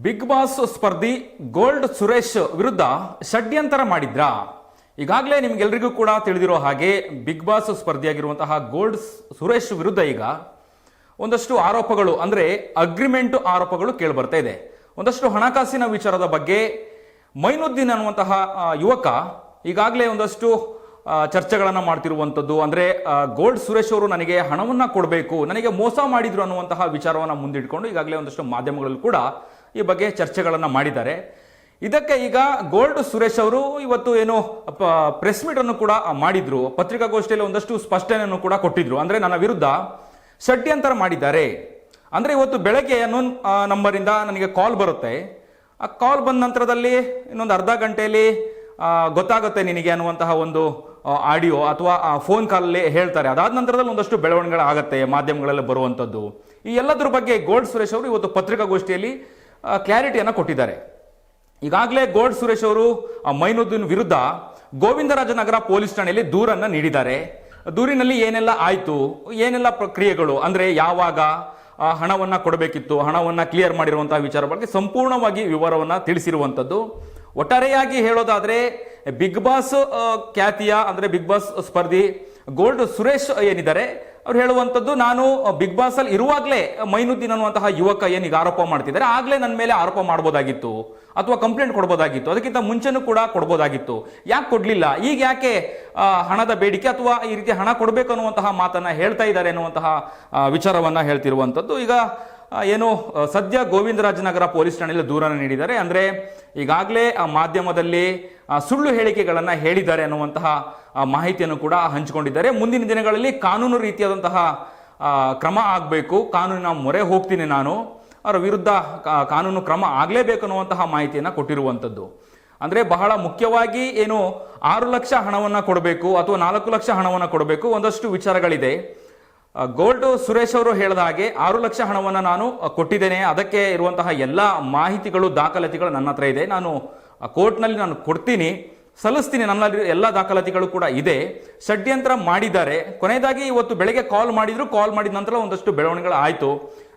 Big boss ಸ್ಪರ್ಧಿ gold Suresh ವಿರುದ್ಧ ಷಡ್ಯಂತರ ಮಾಡಿದ್ರಾ? ಈಗಾಗಲೇ ನಿಮ್ಗೆಲ್ರಿಗೂ ಕೂಡ ತಿಳಿದಿರೋ ಹಾಗೆ ಬಿಗ್ ಬಾಸ್ ಸ್ಪರ್ಧಿಯಾಗಿರುವಂತಹ ಗೋಲ್ಡ್ ಸುರೇಶ್ ವಿರುದ್ಧ ಈಗ ಒಂದಷ್ಟು ಆರೋಪಗಳು ಅಂದ್ರೆ ಅಗ್ರಿಮೆಂಟ್ ಆರೋಪಗಳು ಕೇಳಿಬರ್ತಾ ಇದೆ. ಒಂದಷ್ಟು ಹಣಕಾಸಿನ ವಿಚಾರದ ಬಗ್ಗೆ ಮೈನುದ್ದೀನ್ ಅನ್ನುವಂತಹ ಯುವಕ ಈಗಾಗಲೇ ಒಂದಷ್ಟು ಚರ್ಚೆಗಳನ್ನ ಮಾಡ್ತಿರುವಂಥದ್ದು. ಅಂದ್ರೆ ಗೋಲ್ಡ್ ಸುರೇಶ್ ಅವರು ನನಗೆ ಹಣವನ್ನ ಕೊಡಬೇಕು, ನನಗೆ ಮೋಸ ಮಾಡಿದ್ರು ಅನ್ನುವಂತಹ ವಿಚಾರವನ್ನ ಮುಂದಿಟ್ಕೊಂಡು ಈಗಾಗಲೇ ಒಂದಷ್ಟು ಮಾಧ್ಯಮಗಳಲ್ಲಿ ಕೂಡ ಈ ಬಗ್ಗೆ ಚರ್ಚೆಗಳನ್ನ ಮಾಡಿದ್ದಾರೆ. ಇದಕ್ಕೆ ಈಗ ಗೋಲ್ಡ್ ಸುರೇಶ್ ಅವರು ಇವತ್ತು ಏನು ಪ್ರೆಸ್ ಮೀಟ್ ಅನ್ನು ಕೂಡ ಮಾಡಿದ್ರು, ಪತ್ರಿಕಾಗೋಷ್ಠಿಯಲ್ಲಿ ಒಂದಷ್ಟು ಸ್ಪಷ್ಟನೆಯನ್ನು ಕೂಡ ಕೊಟ್ಟಿದ್ರು. ಅಂದ್ರೆ ನನ್ನ ವಿರುದ್ಧ ಷಡ್ಯಂತರ ಮಾಡಿದ್ದಾರೆ. ಅಂದ್ರೆ ಇವತ್ತು ಬೆಳಗ್ಗೆ ನಂಬರ್ ಇಂದ ನನಗೆ ಕಾಲ್ ಬರುತ್ತೆ. ಆ ಕಾಲ್ ಬಂದ ನಂತರದಲ್ಲಿ ಇನ್ನೊಂದು ಅರ್ಧ ಗಂಟೆಯಲ್ಲಿ ಗೊತ್ತಾಗುತ್ತೆ ನಿನಗೆ ಅನ್ನುವಂತಹ ಒಂದು ಆಡಿಯೋ ಅಥವಾ ಫೋನ್ ಕಾಲಲ್ಲಿ ಹೇಳ್ತಾರೆ. ಅದಾದ ನಂತರದಲ್ಲಿ ಒಂದಷ್ಟು ಬೆಳವಣಿಗೆಗಳಾಗತ್ತೆ ಮಾಧ್ಯಮಗಳಲ್ಲಿ ಬರುವಂಥದ್ದು. ಈ ಎಲ್ಲದರ ಬಗ್ಗೆ ಗೋಲ್ಡ್ ಸುರೇಶ್ ಅವರು ಇವತ್ತು ಪತ್ರಿಕಾಗೋಷ್ಠಿಯಲ್ಲಿ ಕ್ಲಾರಿಟಿಯನ್ನು ಕೊಟ್ಟಿದ್ದಾರೆ. ಈಗಾಗಲೇ ಗೋಲ್ಡ್ ಸುರೇಶ್ ಅವರು ಮೈನುದ್ದೀನ್ ವಿರುದ್ಧ ಗೋವಿಂದರಾಜನಗರ ಪೊಲೀಸ್ ಠಾಣೆಯಲ್ಲಿ ದೂರನ್ನ ನೀಡಿದ್ದಾರೆ. ದೂರಿನಲ್ಲಿ ಏನೆಲ್ಲ ಆಯ್ತು, ಏನೆಲ್ಲ ಪ್ರಕ್ರಿಯೆಗಳು, ಅಂದ್ರೆ ಯಾವಾಗ ಹಣವನ್ನ ಕೊಡಬೇಕಿತ್ತು, ಹಣವನ್ನ ಕ್ಲಿಯರ್ ಮಾಡಿರುವಂತಹ ವಿಚಾರ ಬಗ್ಗೆ ಸಂಪೂರ್ಣವಾಗಿ ವಿವರವನ್ನ ತಿಳಿಸಿರುವಂತದ್ದು. ಒಟ್ಟಾರೆಯಾಗಿ ಹೇಳೋದಾದ್ರೆ ಬಿಗ್ ಬಾಸ್ ಖ್ಯಾತಿಯ ಅಂದ್ರೆ ಬಿಗ್ ಬಾಸ್ ಸ್ಪರ್ಧಿ ಗೋಲ್ಡ್ ಸುರೇಶ್ ಏನಿದ್ದಾರೆ ಅವ್ರು ಹೇಳುವಂಥದ್ದು, ನಾನು ಬಿಗ್ ಬಾಸ್ ಅಲ್ಲಿ ಇರುವಾಗಲೇ ಮೈನುದ್ದೀನ್ ಅನ್ನುವಂತಹ ಯುವಕ ಏನೀಗ ಆರೋಪ ಮಾಡ್ತಿದ್ದಾರೆ, ಆಗ್ಲೇ ನನ್ನ ಮೇಲೆ ಆರೋಪ ಮಾಡಬಹುದಾಗಿತ್ತು ಅಥವಾ ಕಂಪ್ಲೇಂಟ್ ಕೊಡಬಹುದಾಗಿತ್ತು, ಅದಕ್ಕಿಂತ ಮುಂಚೆನೂ ಕೂಡ ಕೊಡಬಹುದಾಗಿತ್ತು, ಯಾಕೆ ಕೊಡ್ಲಿಲ್ಲ, ಈಗ ಯಾಕೆ ಹಣದ ಬೇಡಿಕೆ ಅಥವಾ ಈ ರೀತಿ ಹಣ ಕೊಡಬೇಕು ಅನ್ನುವಂತಹ ಮಾತನ್ನ ಹೇಳ್ತಾ ಇದ್ದಾರೆ ಅನ್ನುವಂತಹ ವಿಚಾರವನ್ನ ಹೇಳ್ತಿರುವಂಥದ್ದು. ಈಗ ಏನು ಸದ್ಯ ಗೋವಿಂದರಾಜನಗರ ಪೊಲೀಸ್ ಠಾಣೆಯಲ್ಲಿ ದೂರನ್ನು ನೀಡಿದ್ದಾರೆ. ಅಂದ್ರೆ ಈಗಾಗಲೇ ಮಾಧ್ಯಮದಲ್ಲಿ ಸುಳ್ಳು ಹೇಳಿಕೆಗಳನ್ನ ಹೇಳಿದ್ದಾರೆ ಅನ್ನುವಂತಹ ಮಾಹಿತಿಯನ್ನು ಕೂಡ ಹಂಚಿಕೊಂಡಿದ್ದಾರೆ. ಮುಂದಿನ ದಿನಗಳಲ್ಲಿ ಕಾನೂನು ರೀತಿಯಾದಂತಹ ಕ್ರಮ ಆಗಬೇಕು, ಕಾನೂನಿನ ಮೊರೆ ಹೋಗ್ತೀನಿ ನಾನು, ಅವರ ವಿರುದ್ಧ ಕಾನೂನು ಕ್ರಮ ಆಗಲೇಬೇಕು ಅನ್ನುವಂತಹ ಮಾಹಿತಿಯನ್ನು ಕೊಟ್ಟಿರುವಂಥದ್ದು. ಅಂದ್ರೆ ಬಹಳ ಮುಖ್ಯವಾಗಿ ಏನು 6 ಲಕ್ಷ ಹಣವನ್ನ ಕೊಡಬೇಕು ಅಥವಾ 4 ಲಕ್ಷ ಹಣವನ್ನ ಕೊಡಬೇಕು, ಒಂದಷ್ಟು ವಿಚಾರಗಳಿದೆ. ಗೋಲ್ಡ್ ಸುರೇಶ್ ಅವರು ಹೇಳಿದ ಹಾಗೆ 6 ಲಕ್ಷ ಹಣವನ್ನ ನಾನು ಕೊಟ್ಟಿದ್ದೇನೆ, ಅದಕ್ಕೆ ಇರುವಂತಹ ಎಲ್ಲಾ ಮಾಹಿತಿಗಳು ದಾಖಲಾತಿಗಳು ನನ್ನ ಹತ್ರ ಇದೆ, ನಾನು ಕೋರ್ಟ್ನಲ್ಲಿ ನಾನು ಕೊಡ್ತೀನಿ, ಸಲ್ಲಿಸ್ತೀನಿ, ನನ್ನಲ್ಲಿ ಎಲ್ಲ ದಾಖಲಾತಿಗಳು ಕೂಡ ಇದೆ. ಷಡ್ಯಂತ್ರ ಮಾಡಿದ್ದಾರೆ. ಕೊನೆಯದಾಗಿ ಇವತ್ತು ಬೆಳಗ್ಗೆ ಕಾಲ್ ಮಾಡಿದ್ರು, ಕಾಲ್ ಮಾಡಿದ ನಂತರ ಒಂದಷ್ಟು ಬೆಳವಣಿಗೆಗಳು ಆಯ್ತು,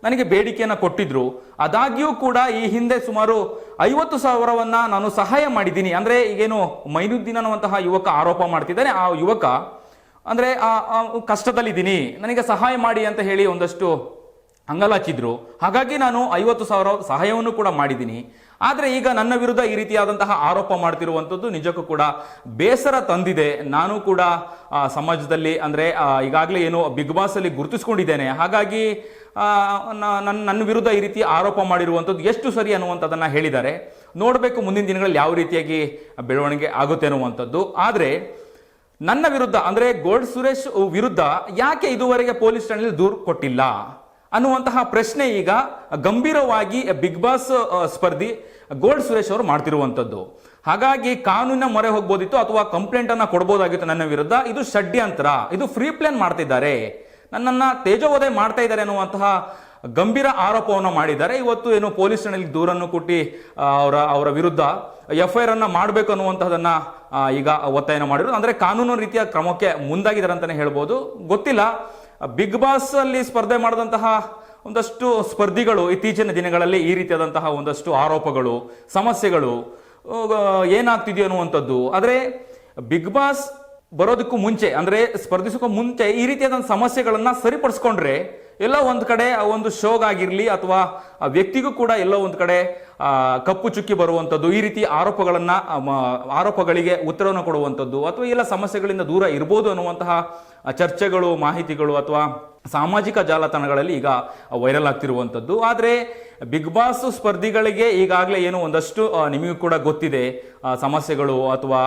ನನಗೆ ಬೇಡಿಕೆಯನ್ನ ಕೊಟ್ಟಿದ್ರು. ಆದಾಗ್ಯೂ ಕೂಡ ಈ ಹಿಂದೆ ಸುಮಾರು 50,000ವನ್ನ ನಾನು ಸಹಾಯ ಮಾಡಿದ್ದೀನಿ. ಅಂದ್ರೆ ಈಗೇನು ಮೈನುದ್ದೀನ್ ಅನ್ನುವಂತಹ ಯುವಕ ಆರೋಪ ಮಾಡ್ತಿದ್ದಾನೆ, ಆ ಯುವಕ ಅಂದ್ರೆ ಕಷ್ಟದಲ್ಲಿದ್ದೀನಿ, ನನಗೆ ಸಹಾಯ ಮಾಡಿ ಅಂತ ಹೇಳಿ ಒಂದಷ್ಟು ಅಂಗಲಾಚಿದ್ರು. ಹಾಗಾಗಿ ನಾನು 50,000 ಸಹಾಯವನ್ನು ಕೂಡ ಮಾಡಿದ್ದೀನಿ. ಆದ್ರೆ ಈಗ ನನ್ನ ವಿರುದ್ಧ ಈ ರೀತಿಯಾದಂತಹ ಆರೋಪ ಮಾಡ್ತಿರುವಂಥದ್ದು ನಿಜಕ್ಕೂ ಕೂಡ ಬೇಸರ ತಂದಿದೆ. ನಾನು ಕೂಡ ಸಮಾಜದಲ್ಲಿ ಅಂದ್ರೆ ಈಗಾಗಲೇ ಏನು ಬಿಗ್ ಬಾಸ್ ಅಲ್ಲಿ ಗುರುತಿಸ್ಕೊಂಡಿದ್ದೇನೆ. ಹಾಗಾಗಿ ನನ್ನ ವಿರುದ್ಧ ಈ ರೀತಿ ಆರೋಪ ಮಾಡಿರುವಂಥದ್ದು ಎಷ್ಟು ಸರಿ ಅನ್ನುವಂಥದ್ದನ್ನ ಹೇಳಿದ್ದಾರೆ. ನೋಡ್ಬೇಕು ಮುಂದಿನ ದಿನಗಳಲ್ಲಿ ಯಾವ ರೀತಿಯಾಗಿ ಬೆಳವಣಿಗೆ ಆಗುತ್ತೆ ಅನ್ನುವಂಥದ್ದು. ಆದ್ರೆ ನನ್ನ ವಿರುದ್ಧ ಅಂದ್ರೆ ಗೋಲ್ಡ್ ಸುರೇಶ್ ವಿರುದ್ಧ ಯಾಕೆ ಇದುವರೆಗೆ ಪೊಲೀಸ್ ಠಾಣೆಯಲ್ಲಿ ದೂರು ಕೊಟ್ಟಿಲ್ಲ ಅನ್ನುವಂತಹ ಪ್ರಶ್ನೆ ಈಗ ಗಂಭೀರವಾಗಿ ಬಿಗ್ ಬಾಸ್ ಸ್ಪರ್ಧಿ ಗೋಲ್ಡ್ ಸುರೇಶ್ ಅವರು ಮಾಡ್ತಿರುವಂತದ್ದು. ಹಾಗಾಗಿ ಕಾನೂನಿನ ಮೊರೆ ಹೋಗ್ಬೋದಿತ್ತು ಅಥವಾ ಕಂಪ್ಲೇಂಟ್ ಅನ್ನ ಕೊಡಬಹುದಾಗಿತ್ತು ನನ್ನ ವಿರುದ್ಧ. ಇದು ಷಡ್ಯಂತ್ರ, ಇದು ಫ್ರೀ ಪ್ಲಾನ್ ಮಾಡ್ತಿದ್ದಾರೆ, ನನ್ನನ್ನ ತೇಜೋವಧೆ ಮಾಡ್ತಾ ಇದ್ದಾರೆ ಅನ್ನುವಂತಹ ಗಂಭೀರ ಆರೋಪವನ್ನು ಮಾಡಿದ್ದಾರೆ. ಇವತ್ತು ಏನು ಪೊಲೀಸ್ ಠಾಣೆಯಲ್ಲಿ ದೂರನ್ನು ಕೊಟ್ಟು ಅವರ ವಿರುದ್ಧ FIR ಅನ್ನ ಮಾಡಬೇಕು ಅನ್ನುವಂತಹದನ್ನ ಈಗ ಒತ್ತಾಯನ ಮಾಡಿರೋದು. ಅಂದ್ರೆ ಕಾನೂನು ರೀತಿಯ ಕ್ರಮಕ್ಕೆ ಮುಂದಾಗಿದ್ದಾರೆ ಅಂತಾನೆ ಹೇಳ್ಬೋದು. ಗೊತ್ತಿಲ್ಲ, ಬಿಗ್ ಬಾಸ್ ಅಲ್ಲಿ ಸ್ಪರ್ಧೆ ಮಾಡಿದಂತಹ ಒಂದಷ್ಟು ಸ್ಪರ್ಧಿಗಳು ಇತ್ತೀಚಿನ ದಿನಗಳಲ್ಲಿ ಈ ರೀತಿಯಾದಂತಹ ಒಂದಷ್ಟು ಆರೋಪಗಳು, ಸಮಸ್ಯೆಗಳು ಏನಾಗ್ತಿದೆಯೋ ಅನ್ನುವಂಥದ್ದು. ಆದ್ರೆ ಬಿಗ್ ಬಾಸ್ ಬರೋದಕ್ಕೂ ಮುಂಚೆ ಅಂದ್ರೆ ಸ್ಪರ್ಧಿಸೋಕ್ಕೂ ಮುಂಚೆ ಈ ರೀತಿಯಾದ ಸಮಸ್ಯೆಗಳನ್ನ ಸರಿಪಡಿಸ್ಕೊಂಡ್ರೆ ಎಲ್ಲೋ ಒಂದ್ ಕಡೆ ಒಂದು ಶೋಗಾಗಿರ್ಲಿ ಅಥವಾ ವ್ಯಕ್ತಿಗೂ ಕೂಡ ಎಲ್ಲೋ ಒಂದ್ ಕಡೆ ಕಪ್ಪು ಚುಕ್ಕಿ ಬರುವಂಥದ್ದು, ಈ ರೀತಿ ಆರೋಪಗಳಿಗೆ ಉತ್ತರವನ್ನು ಕೊಡುವಂಥದ್ದು ಅಥವಾ ಎಲ್ಲ ಸಮಸ್ಯೆಗಳಿಂದ ದೂರ ಇರ್ಬೋದು ಅನ್ನುವಂತಹ ಚರ್ಚೆಗಳು, ಮಾಹಿತಿಗಳು ಅಥವಾ ಸಾಮಾಜಿಕ ಜಾಲತಾಣಗಳಲ್ಲಿ ಈಗ ವೈರಲ್ ಆಗ್ತಿರುವಂಥದ್ದು. ಆದ್ರೆ ಬಿಗ್ ಬಾಸ್ ಸ್ಪರ್ಧಿಗಳಿಗೆ ಈಗಾಗಲೇ ಏನು ಒಂದಷ್ಟು ನಿಮಗೂ ಕೂಡ ಗೊತ್ತಿದೆ, ಸಮಸ್ಯೆಗಳು ಅಥವಾ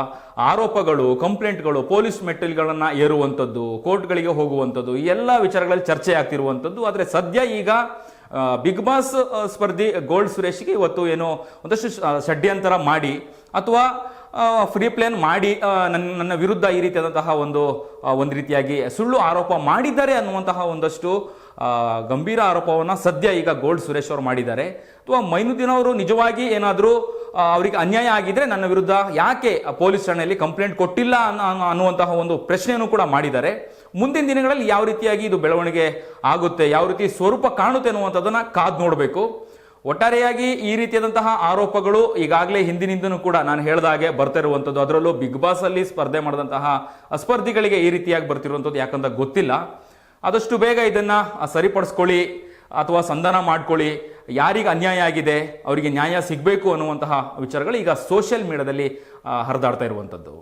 ಆರೋಪಗಳು, ಕಂಪ್ಲೇಂಟ್ಗಳು, ಪೊಲೀಸ್ ಮೆಟ್ಟಿಲುಗಳನ್ನ ಏರುವಂಥದ್ದು, ಕೋರ್ಟ್ಗಳಿಗೆ ಹೋಗುವಂಥದ್ದು, ಈ ಎಲ್ಲ ವಿಚಾರಗಳಲ್ಲಿ ಚರ್ಚೆ ಆಗ್ತಿರುವಂಥದ್ದು. ಆದ್ರೆ ಸದ್ಯ ಈಗ ಬಿಗ್ ಬಾಸ್ ಸ್ಪರ್ಧಿ ಗೋಲ್ಡ್ ಸುರೇಶ್ಗೆ ಇವತ್ತು ಏನೋ ಒಂದಷ್ಟು ಷಡ್ಯಂತರ ಮಾಡಿ ಅಥವಾ ಫ್ರೀ ಪ್ಲಾನ್ ಮಾಡಿ ನನ್ನ ವಿರುದ್ಧ ಈ ರೀತಿಯಾದಂತಹ ಒಂದು ರೀತಿಯಾಗಿ ಸುಳ್ಳು ಆರೋಪ ಮಾಡಿದ್ದಾರೆ ಅನ್ನುವಂತಹ ಒಂದಷ್ಟು ಗಂಭೀರ ಆರೋಪವನ್ನ ಸದ್ಯ ಈಗ ಗೋಲ್ಡ್ ಸುರೇಶ್ ಅವರು ಮಾಡಿದ್ದಾರೆ. ಅಥವಾ ಮೈನುದ್ದೀನ್ ಅವರು ನಿಜವಾಗಿ ಏನಾದರೂ ಅವರಿಗೆ ಅನ್ಯಾಯ ಆಗಿದ್ರೆ ನನ್ನ ವಿರುದ್ಧ ಯಾಕೆ ಪೊಲೀಸ್ ಠಾಣೆಯಲ್ಲಿ ಕಂಪ್ಲೇಂಟ್ ಕೊಟ್ಟಿಲ್ಲ ಅನ್ನುವಂತಹ ಒಂದು ಪ್ರಶ್ನೆಯನ್ನು ಕೂಡ ಮಾಡಿದ್ದಾರೆ. ಮುಂದಿನ ದಿನಗಳಲ್ಲಿ ಯಾವ ರೀತಿಯಾಗಿ ಇದು ಬೆಳವಣಿಗೆ ಆಗುತ್ತೆ, ಯಾವ ರೀತಿ ಸ್ವರೂಪ ಕಾಣುತ್ತೆ ಅನ್ನುವಂಥದ್ದನ್ನ ಕಾದು ನೋಡಬೇಕು. ಒಟ್ಟಾರೆಯಾಗಿ ಈ ರೀತಿಯಾದಂತಹ ಆರೋಪಗಳು ಈಗಾಗಲೇ ಹಿಂದಿನಿಂದನೂ ಕೂಡ ನಾನು ಹೇಳಿದ ಹಾಗೆ ಬರ್ತಾ ಇರುವಂಥದ್ದು. ಅದರಲ್ಲೂ ಬಿಗ್ ಬಾಸ್ ಅಲ್ಲಿ ಸ್ಪರ್ಧೆ ಮಾಡಿದಂತಹ ಸ್ಪರ್ಧಿಗಳಿಗೆ ಈ ರೀತಿಯಾಗಿ ಬರ್ತಿರುವಂಥದ್ದು ಯಾಕಂತ ಗೊತ್ತಿಲ್ಲ. ಆದಷ್ಟು ಬೇಗ ಇದನ್ನ ಸರಿಪಡಿಸ್ಕೊಳ್ಳಿ ಅಥವಾ ಸಂಧಾನ ಮಾಡ್ಕೊಳ್ಳಿ. ಯಾರಿಗೆ ಅನ್ಯಾಯ ಆಗಿದೆ ಅವರಿಗೆ ನ್ಯಾಯ ಸಿಗಬೇಕು ಅನ್ನುವಂತಹ ವಿಚಾರಗಳು ಈಗ ಸೋಷಿಯಲ್ ಮೀಡಿಯಾದಲ್ಲಿ ಹರಿದಾಡ್ತಾ ಇರುವಂಥದ್ದು.